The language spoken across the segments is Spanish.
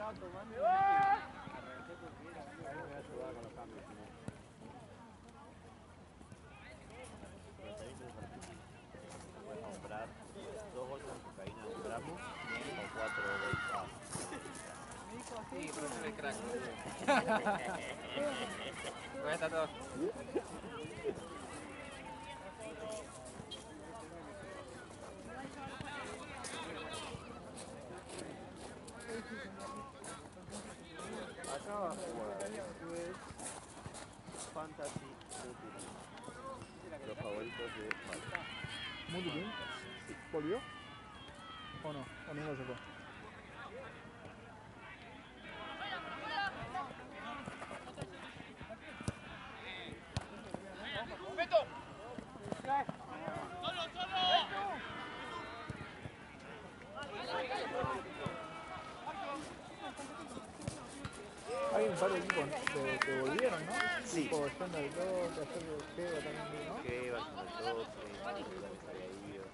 Puedes comprar 2 bolsas de cocaína de 1 gramo o 4 bolsas. Sí, pero se ve crack. Pues está todo. Acá Fantasy Multiple. Los favoritos de Marta. ¿Multiple? Sí. ¿Volvió? ¿O no? ¿O no se fue? Hay un par de equipos que volvieron, ¿no? Sí. Tipo Standard 2, que hacer el Geo también, ¿no? Que va con el 12, se había ido.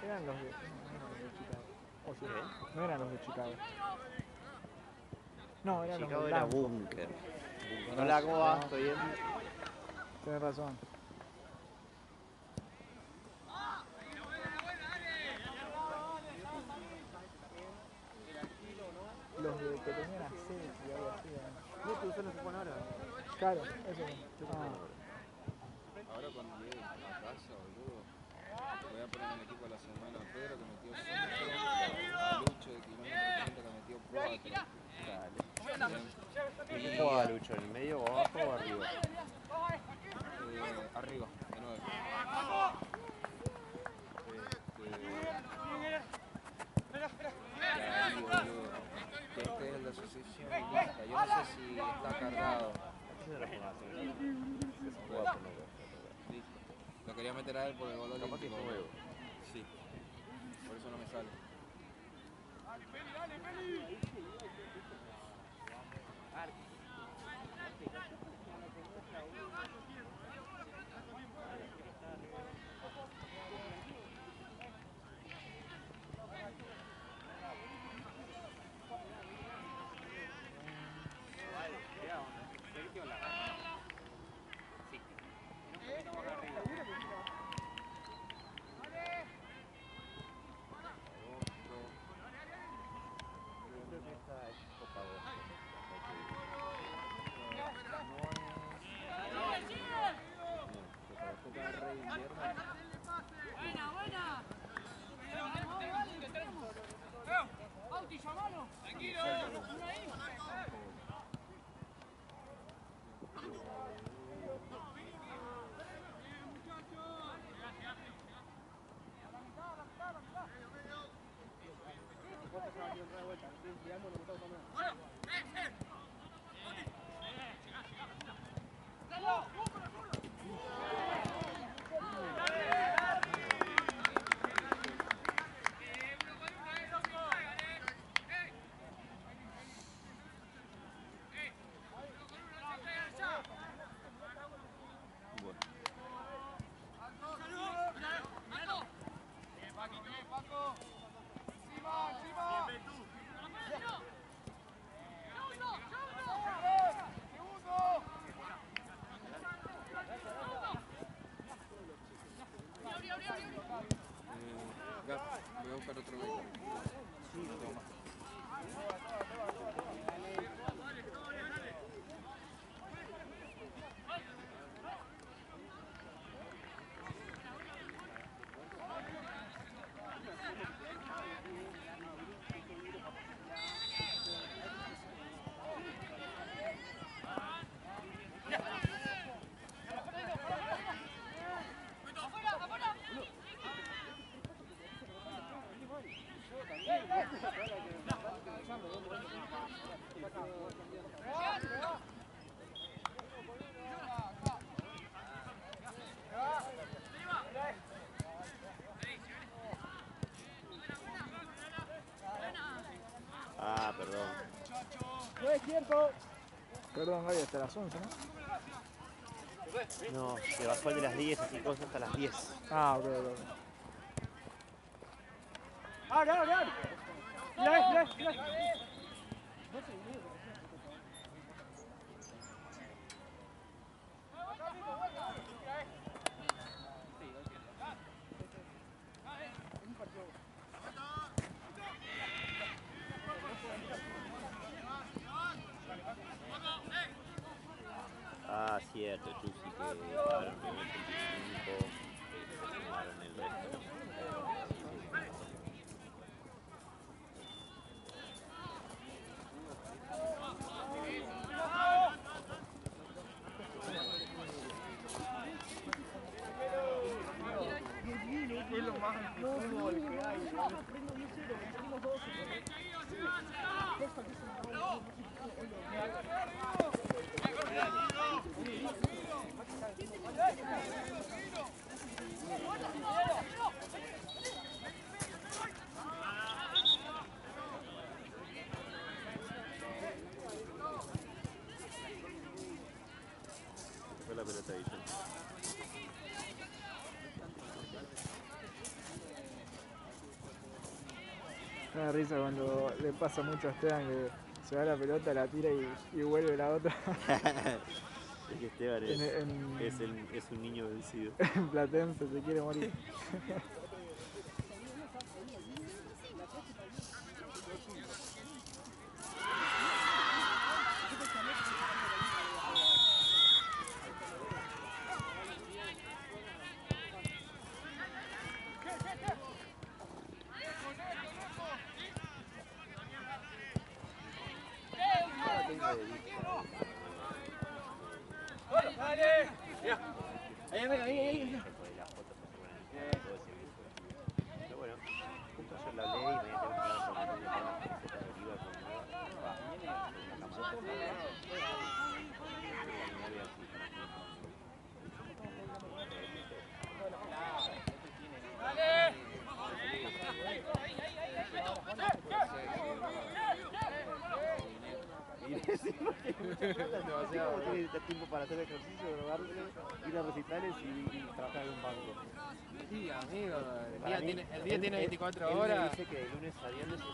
Eran los de... No eran los de Chicago. O sí, ¿Qué? no eran los de Chicago. No, eran Chicago los de era Blanco. Bunker. Hola, ¿cómo va? ¿Estoy bien? Tienes razón. Los de que tenían aceite y algo así. No, tú usas los que ponen ahora. Claro, eso. Ahora cuando llegue a casa, boludo, voy a poner en el equipo de la semana a Pedro que metió 5, a Lucho de kilómetro 30 que metió 4. ¿Y quién juega Lucho? ¿En el medio o abajo o arriba? Arriba, de 9. Que este es el de asociación lista. Yo no sé si está cargado. Ese es de la formación. Que se juega por nuevo. Listo. Lo quería meter a él por el gol Capaz que olímpico. es nuevo. Sí. Por eso no me sale. Voy a buscar otro gol. Sí, toma. Ah, perdón. No es cierto. Perdón, Gaby, hasta las 11, ¿no? No, se bajó el de las 10, así cosas hasta las 10. Ah, ok. Ah, cierto, Chusi, que claro, que 25, se sumaron el resto. Es lo más fútbol que hay. Fue la pelota de Villón. Me da risa cuando le pasa mucho a Esteban que se va la pelota, la tira y vuelve la otra. Es que Esteban En- es un niño vencido. En Platense se quiere morir. Pero bueno, justo ayer la hablé y me tengo que quedar con la camiseta de Oliva demasiado. Tiene tiempo para hacer ejercicio, drogarse, ir a recitales y trabajar en un banco. Sí, amigo, Para mí, el día tiene 24 él horas. me dice que de lunes a viernes es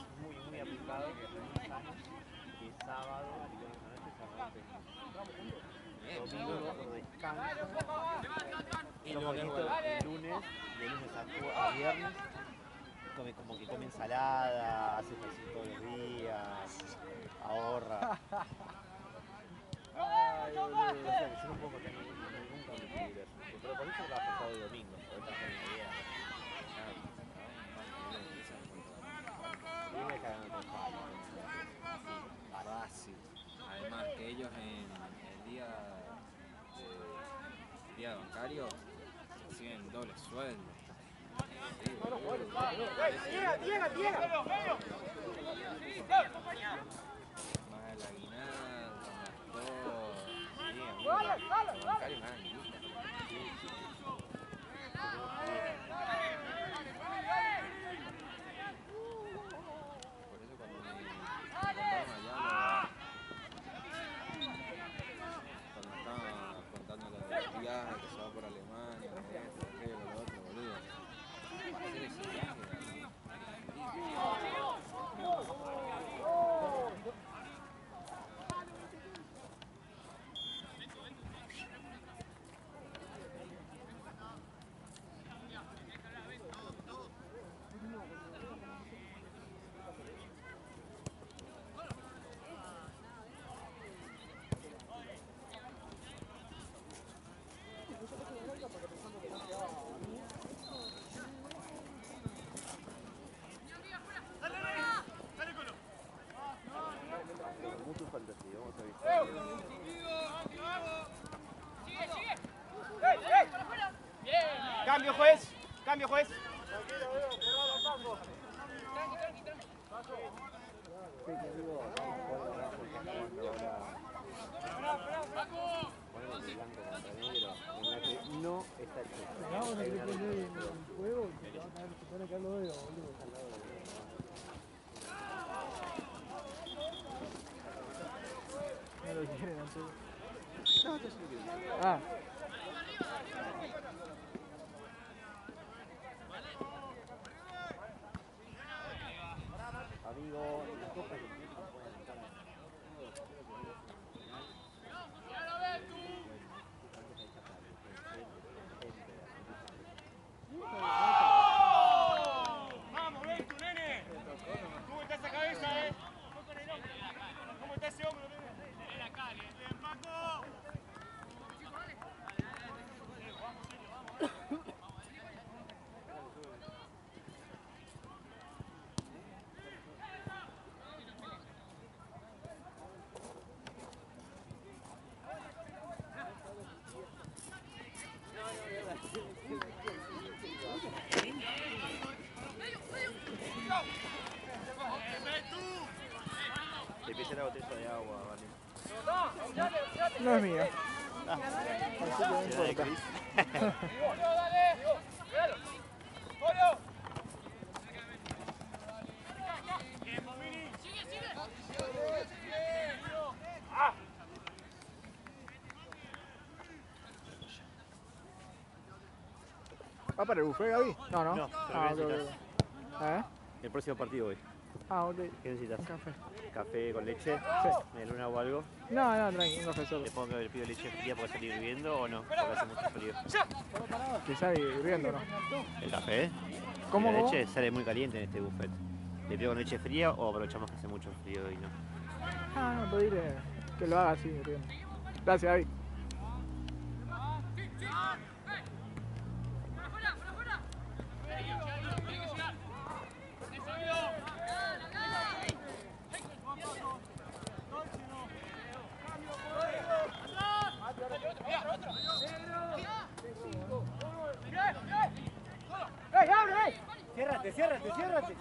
muy aplicado, que es muy sano, que es sábado, y viernes a noche es domingo, cuando descansa, Y lo lunes bonito, vuelve. el lunes, de lunes a viernes, como que come ensalada, hace ejercicio todos los días, ahorra. Ay, O boludo. sea, que yo no puedo tener nunca un equilibrio así. Pero por eso trabajo sábado y domingo, porque trabajo en la vida. Y me cagan otros palos. Fácil. Además que ellos en el día bancario reciben doble sueldo. Sí, boludo. Más el aguinaldo, más todo. Sí, amigo. Los bancarios ganan guita. Por eso cuando me contaron allá, cuando estaban contando lo del viaje que se va por Alemania, esto, aquello, lo otro, boludo. Hacer ese viaje, Mucho fantasía, vamos a ver. Cambio, juez. Cambio, juez. Sí, te digo, vamos a jugar abajo, está jugando ahora. Ponemos el blanco contra negro, en la que no está el cheque. Vamos a Hay querer una poner diferencia. el juego y se van a caer los dedos, boludo. No lo quieren hacer. No, yo sí lo quiero. Ah, Amigo, Vamos, ven tú, nene. ¿Cómo está esa cabeza, eh? ¿Cómo está ese hombro, nene? Bien, Paco. Te pide la botella de agua, vale. No es mía. Ah, Así que no será de importa. Cris. ¿Va para el buffet, Gaby? No, no. No, pero Ah, ¿qué ok, necesitas? ok. ¿Eh? El próximo partido hoy. Ah, ok. ¿Qué necesitas? Un café. ¿Café con leche? Sí. ¿Media luna o algo? No, no, tranqui, un café solo. ¿Le pongo el pido leche fría porque salir hirviendo o no? Porque hace mucho frío. Quizá hirviendo, ¿no? ¿El café? ¿Cómo, La cómo? leche sale muy caliente en este buffet. ¿Le pido con leche fría o aprovechamos que hace mucho frío y no? Ah, no, pedirle que lo haga así, hirviendo. Gracias, Gaby. Ciérrate, ciérrate, ciérrate.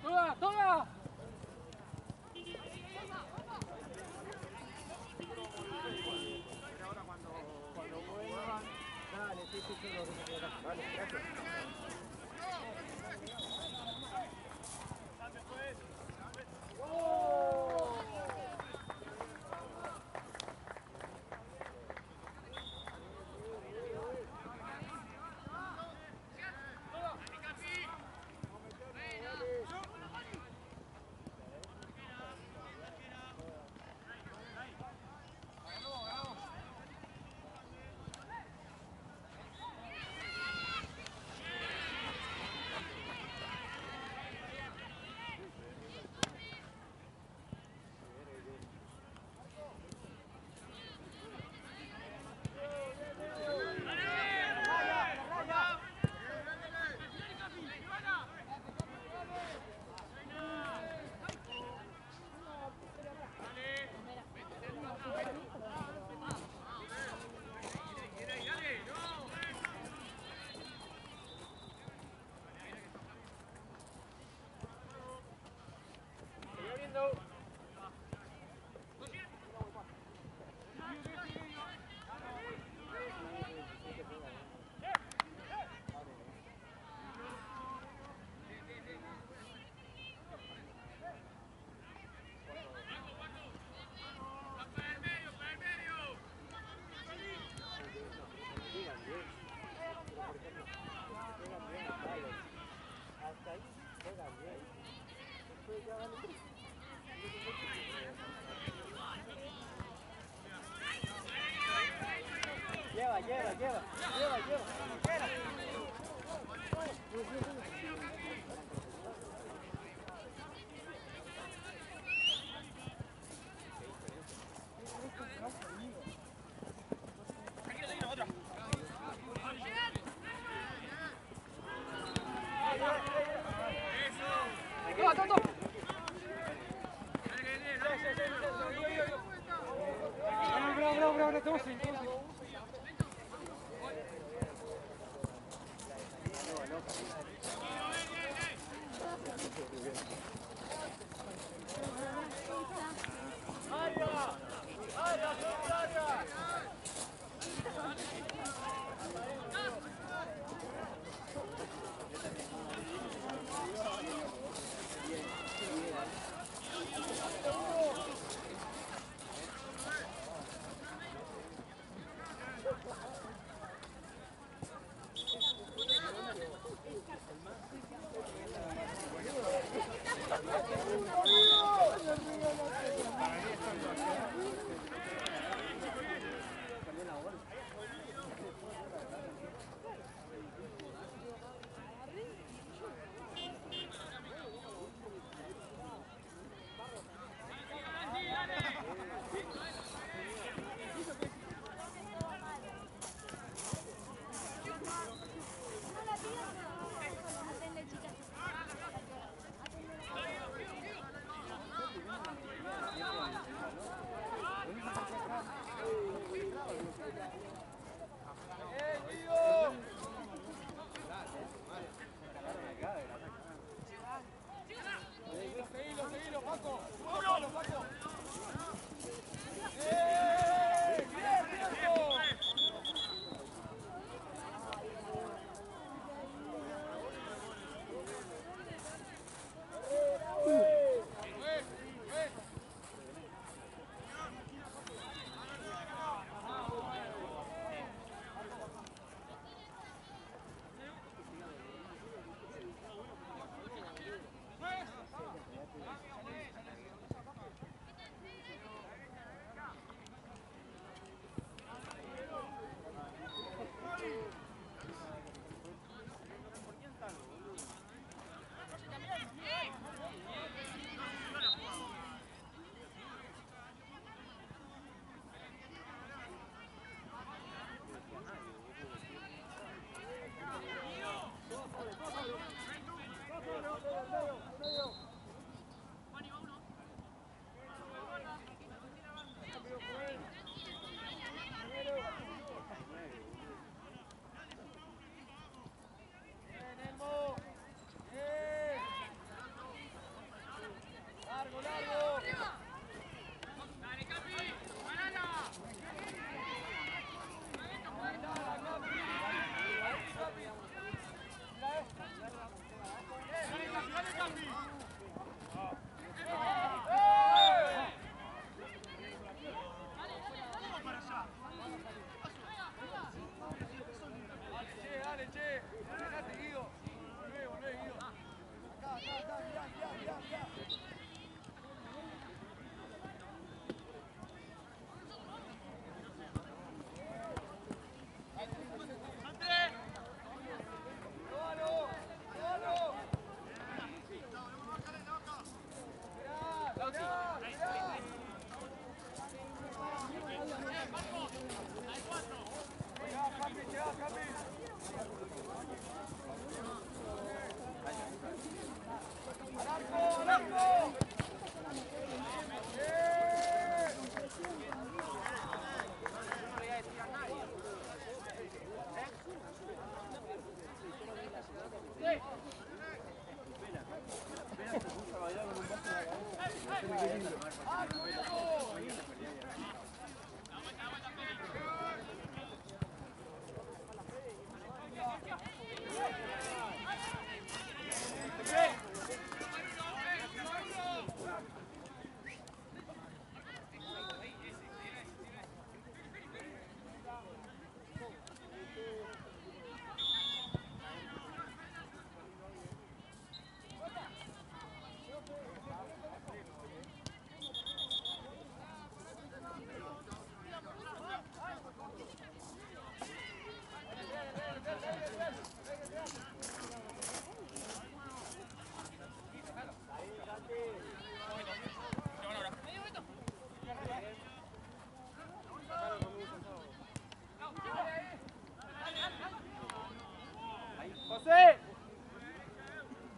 ¡Toda, toda!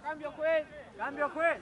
Cambio, juez. Cambio, juez.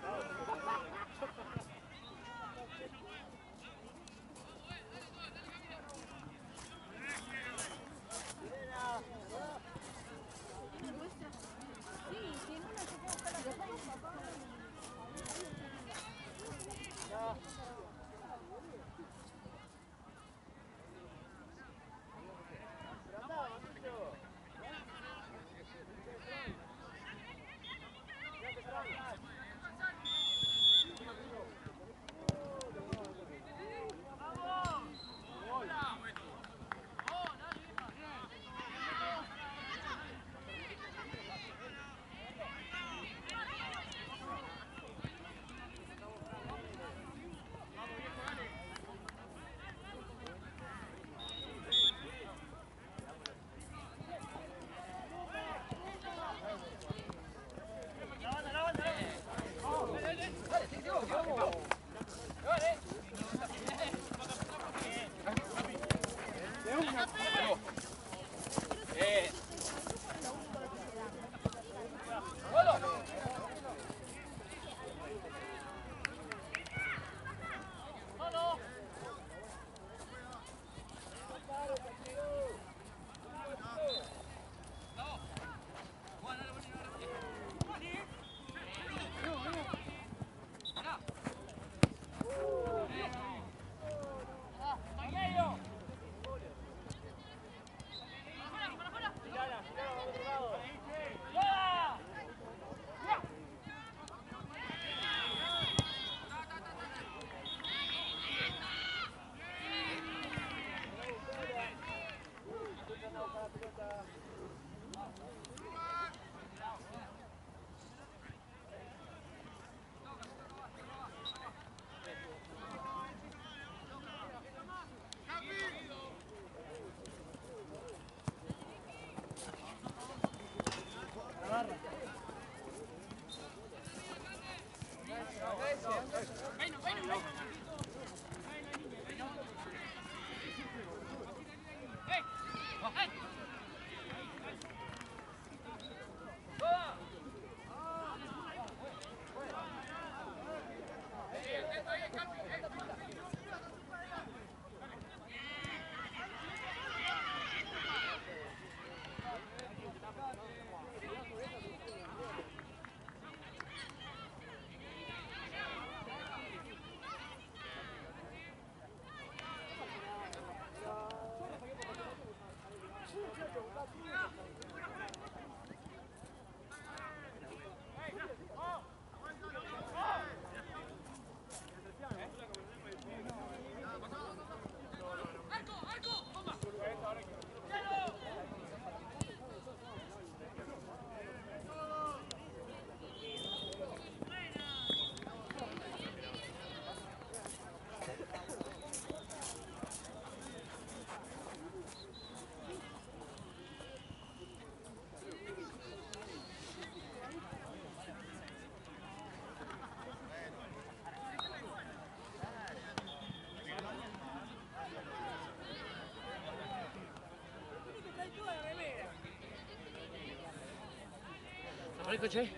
Rico, che.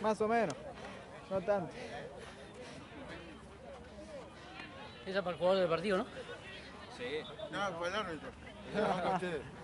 Más o menos, no tanto. Esa para el jugador del partido, ¿no? Sí. No, fue el árbitro. No, ustedes.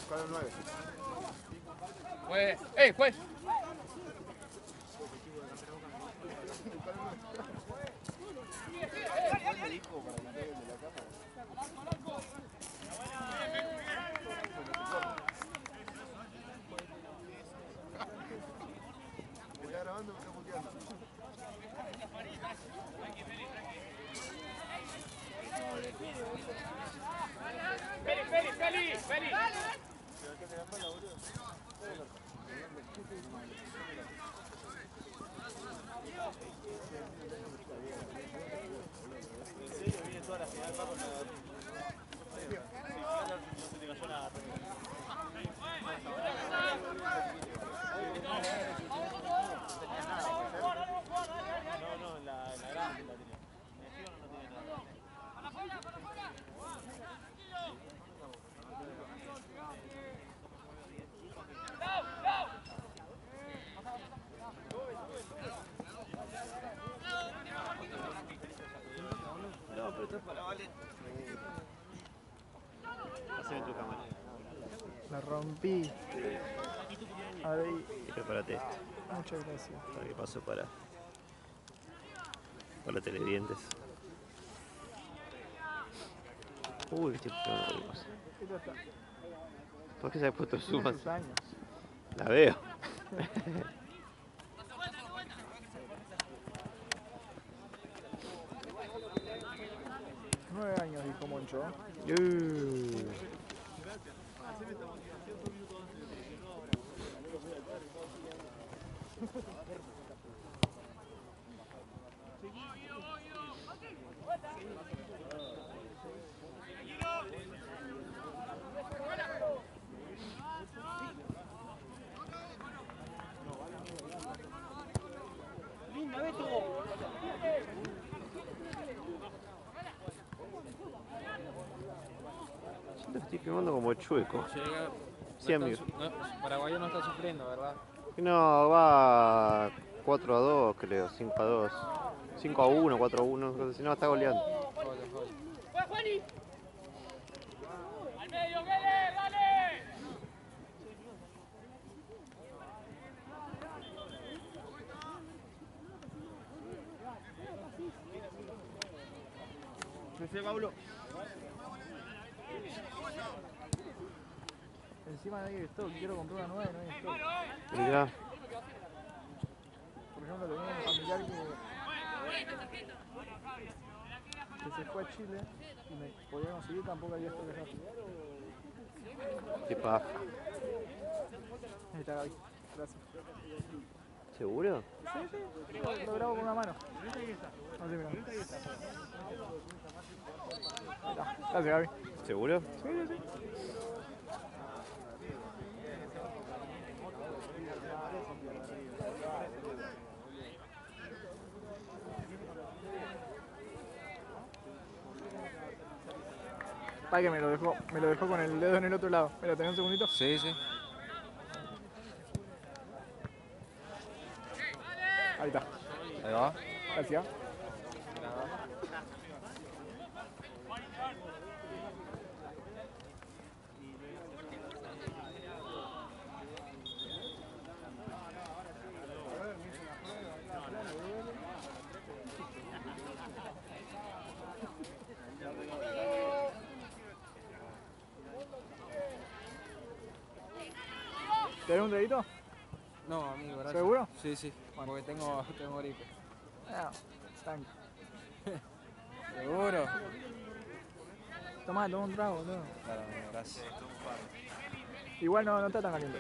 Con el 9. Juez. Juez. Me está grabando, me está muteando. Feli. Haceme tu cámara. La rompí. Ahora ahí. Y prepárate esto. Muchas gracias. Para que paso para televidentes. Uy, qué tipo de cosas. Esto está. ¿Por qué se ha puesto Tiene suma? sus años. La veo. 9 años, dijo Moncho. Siento que estoy filmando como chueco. Llega. Sí, amigo. Paraguayo no está sufriendo, ¿verdad? No, va 4-2, creo, 5-2. 5-1, 4-1, si no está goleando. ¡Al medio, Guedes! ¡Dale! Encima no hay stock. Quiero comprar una nueva y no hay stock. Mirá, Por ejemplo, tenía un familiar que se fue a Chile y me podía conseguir, tampoco había stock acá. qué paja. Ahí está Gaby. Gracias. ¿Seguro? Sí, sí. Lo grabo con una mano. Así, mira. Ahí está. Gracias, Gaby. ¿Seguro? Sí, sí, sí. Ay, que me lo dejó con el dedo en el otro lado. ¿Me lo tenés un segundito? Sí, sí. Ahí está. Ahí va. Gracias. ¿Tenés un dedito? No, amigo, gracias. ¿Seguro? Sí, sí. Porque tengo gripe. No, tranqui. ¿Seguro? Tomá un trago, no. Claro, amigo, gracias. Igual no está tan caliente.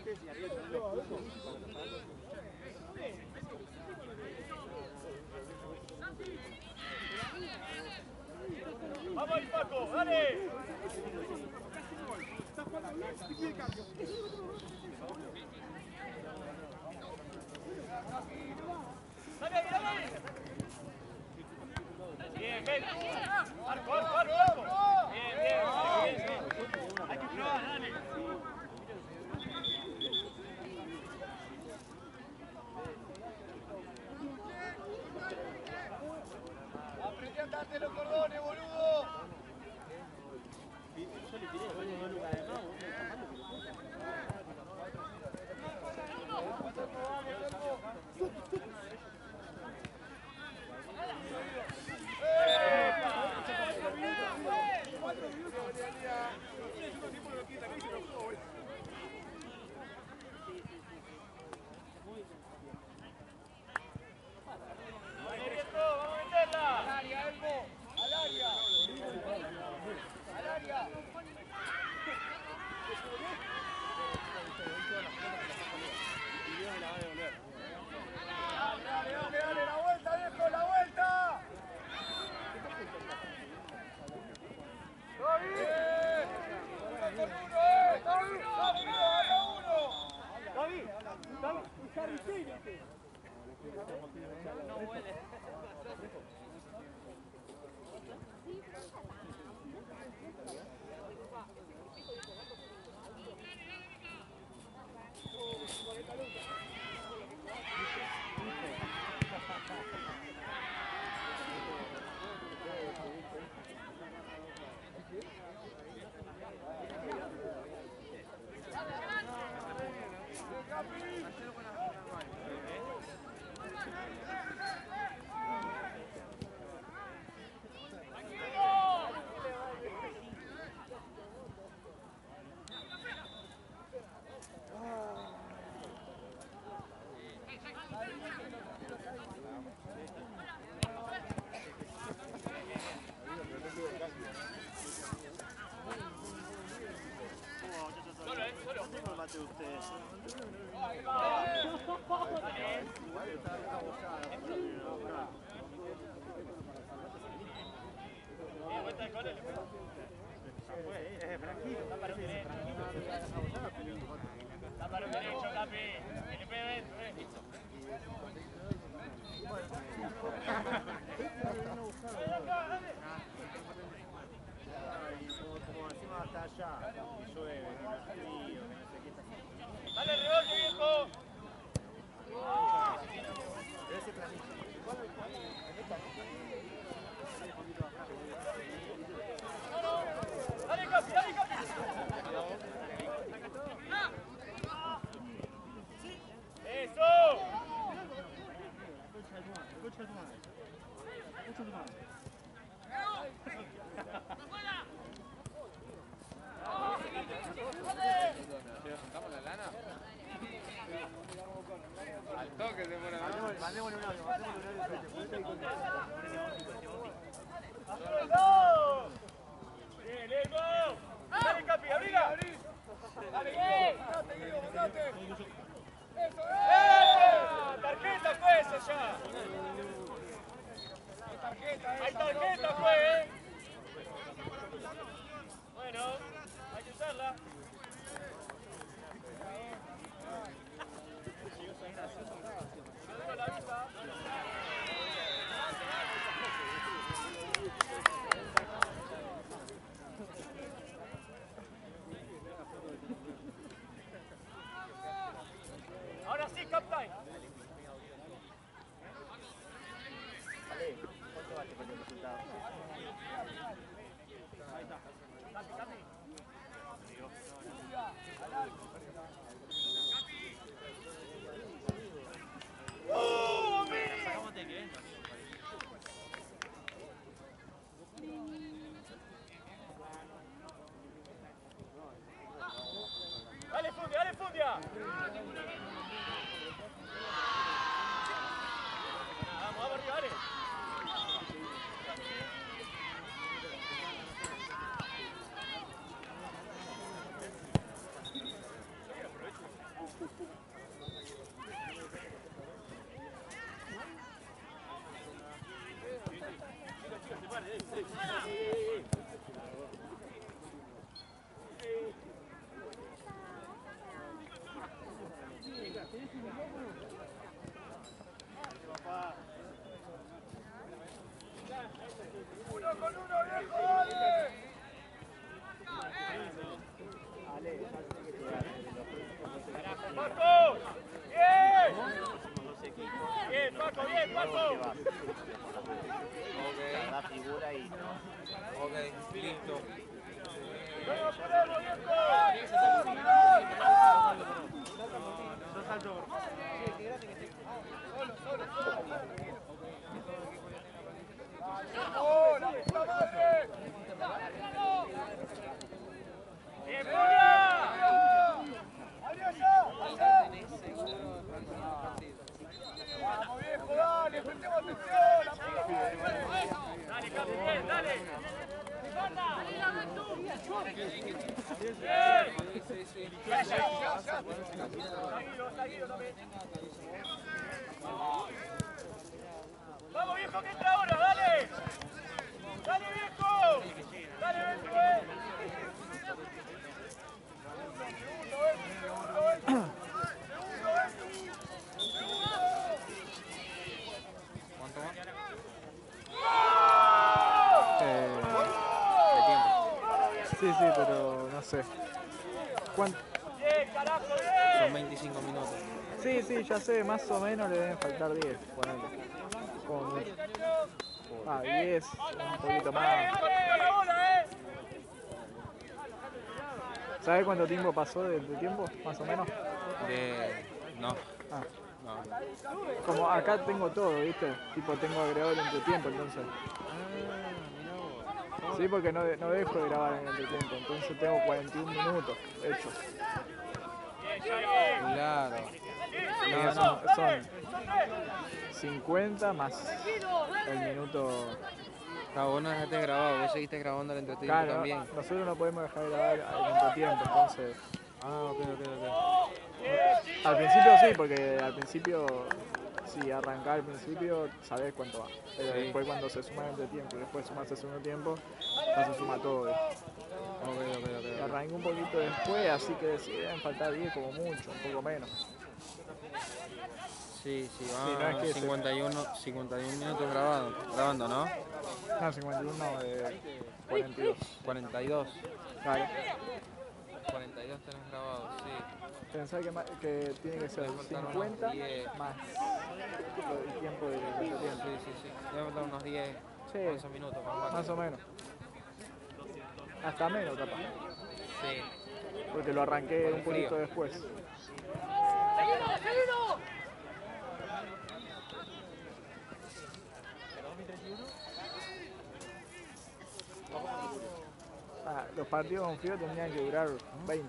antes y había tenido puntos para taparlo. ¡Vamos ahí, Paco! ¡Dale! ¡Dale ahí, dale ahí! Bien, bien. ¡Arco, arco, arco, arco! Bien, bien, bien. Hay que probar, dale. Aprendí a darte los cordones, boludo. Yo le tiré después de 2 lucas de más, ¡Vamos a meterla! Al área, Elmo. Al área. Al área. Dale, dale, dale, la vuelta, viejo, la vuelta. ¡David! ¡Uno con uno, ¡David! ¡David! ¡Gana uno! ¡David! ¡David! ¡Carricero! No huele. mate de ustedes. Tranquilo, está para un derecho. Está para un derecho, Capi. El impedimento, listo. Como encima hasta allá, que llueve, que no es frío, que no sé qué está. ¡Dale, rebote, viejo! Pero ese planito. ¡Dale, Capi, dale, Capi! ¡Eso! ¿Juntamos la lana? Al toque se pone. Mandémosle un audio, mandémosle un audio. ¡No! ¡Bien, Elmo! ¡Dale, Capi, abrila! ¡Dale, bien! ¡Mandate, Guido, mandate! ¡Eso ¡Eh! ¡Tarjeta fue esa ya! es! ¡Tarjeta, ¡Hay tarjeta fue, eh! Bueno, hay que usarla. La vista. Ahora sí, Captain. Vale, ¿cuánto vale con el resultado? Ahí está. Capi, Capi. ¡Dale, Fundia! ¡Dale, Fundia! Vamos arriba, dale. Vamos viejo, dale, prestemos atención. Dale, Capi, bien, dale. Vamos viejo, que entra ahora, dale. Dale viejo. Dale viejo. ¿Cuánto más? Sí, sí, pero no sé. ¿Cuánto? Bien, carajo, bien. Son 25 minutos. Sí, sí, ya sé, más o menos le deben faltar 10, ponele. Como mucho. 10, un poquito más. ¿Sabes cuánto tiempo pasó de tiempo? Más o menos. No. Ah, No. como acá tengo todo, ¿viste? Tipo, tengo agregado el entretiempo, entonces. Sí, porque no dejo de grabar en el entretiempo, entonces tengo 41 minutos hechos. Claro. Y son 50 más el minuto. Claro, vos no dejaste grabado, vos seguiste grabando el entretiempo Claro, también. nosotros no podemos dejar de grabar el entretiempo, entonces. Ah, ok. Al principio sí, porque al principio, si arrancás al principio, sabés cuánto va. Pero Sí. después cuando se suma el entretiempo y después sumas el segundo tiempo, ya se suma todo. Ok. Arranqué un poquito después, así que sí, deben faltar 10 como mucho, un poco menos. Sí, no es que 51 minutos grabando, ¿no? No, 51 de 42. 42. Claro. 42 tenés grabados, sí. Pensá que tiene que ser Debe faltar 50 unos 10. más el tiempo del entretiempo. Sí. Debe faltar unos 10, Sí. 11 minutos Más o menos. Hasta menos capaz, Sí. porque lo arranqué Por el un poquito frío. después. Los partidos con frío tendrían que durar 20.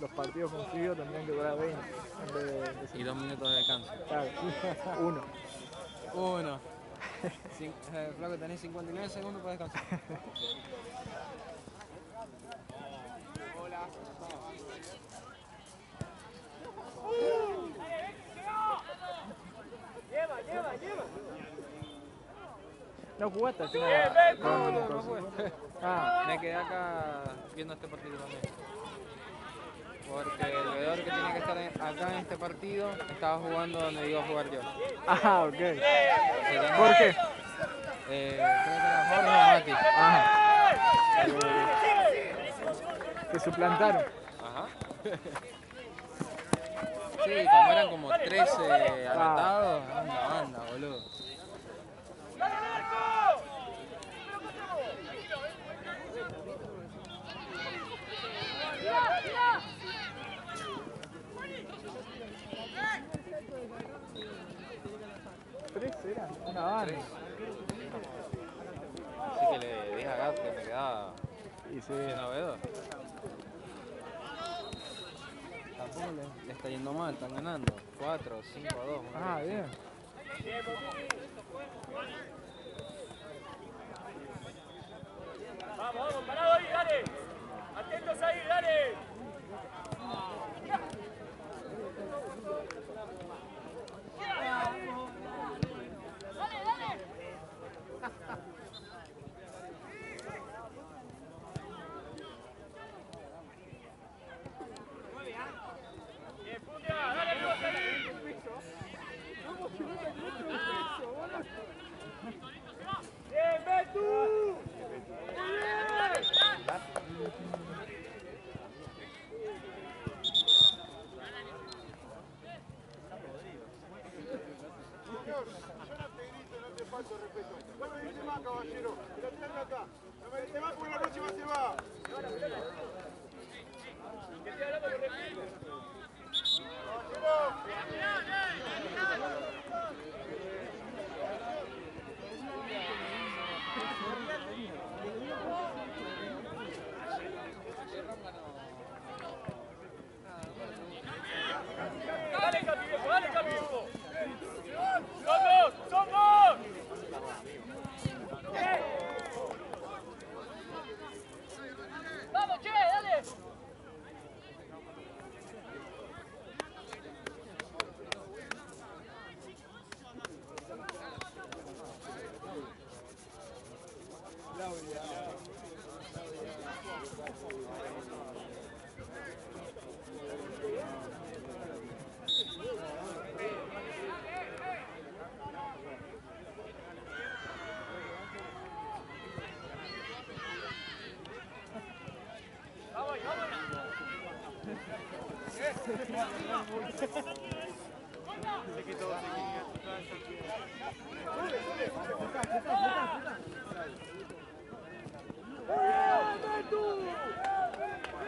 Los partidos con frío tendrían que durar 20 en vez de Y 2 minutos de descanso. Claro, uno. Flaco, tenés 59 segundos para descansar. ¿No jugaste al final? No jugué. Me quedé acá viendo este partido también. Porque el veedor que tenía que estar acá en este partido estaba jugando donde iba a jugar yo. Ok. ¿Por qué? Creo que era Jorge o Mati. Te suplantaron. Ajá. Sí, como eran como 13 anotados, una banda, boludo. Eran una banda. Así que le dije a Gat que me quedaba Y sí. sin novedad. Tampoco le está yendo mal, están ganando. 4, 5 a 2. Bien. Vamos, parado ahí, dale. Atentos ahí, dale.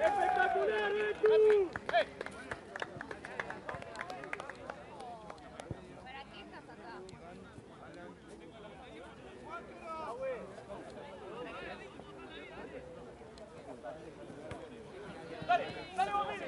¡Espectacular, Betu! ¿Para qué estás acá? Dale, dale, vos, mire.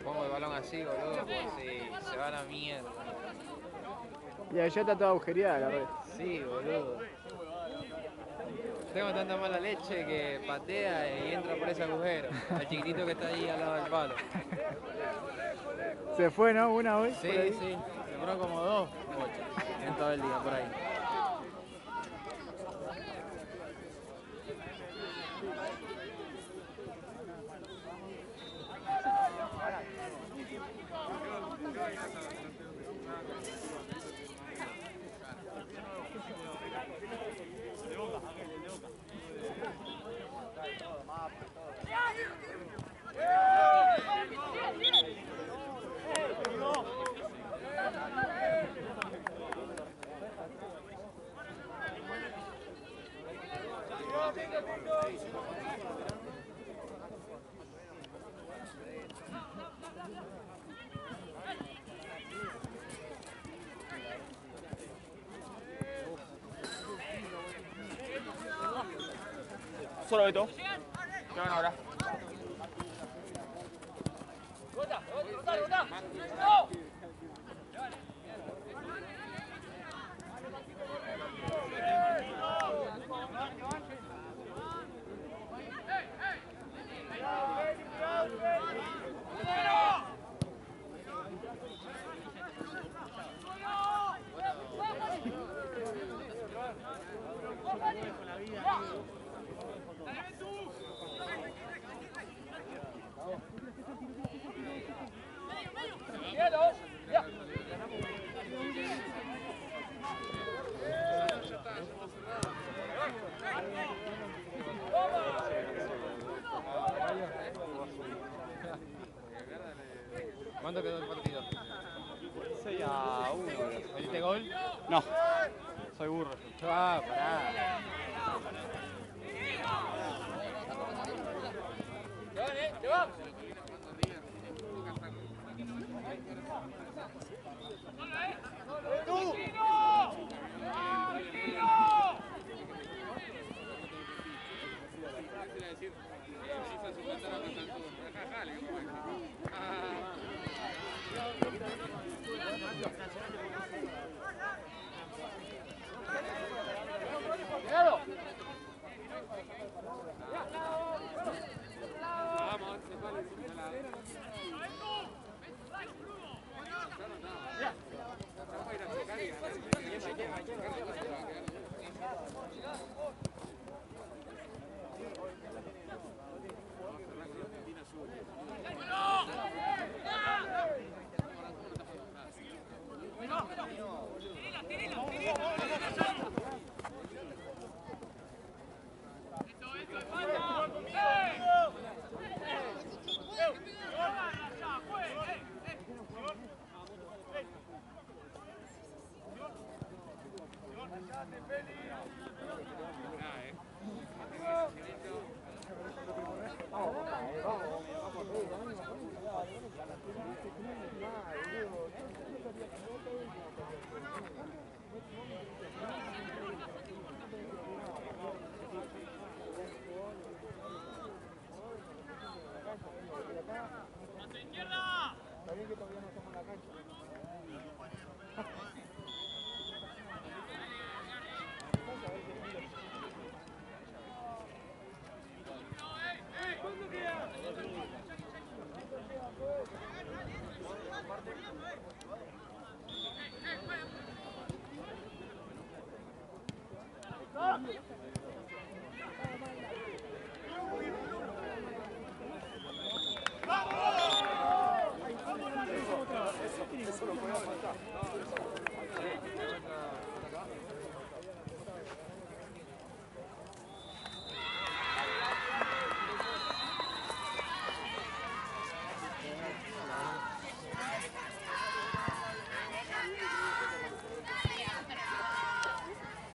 Pongo el balón así, boludo, se va a la mierda. Y allá está toda agujereada la red. Sí, boludo. Tengo tanta mala leche que patea y entra por ese agujero. El chiquitito que está ahí al lado del palo. Se fue, ¿no? Una hoy. Sí, sí. Sembró como 2 bochas en todo el día por ahí. Solo Beto. ¿Qué van ahora? ¿Cuánto quedó el partido? 6-1. ¿Metiste gol? No, soy burro. Ah, pará. Está bien que todavía no estamos en la cancha. ¡Vamos!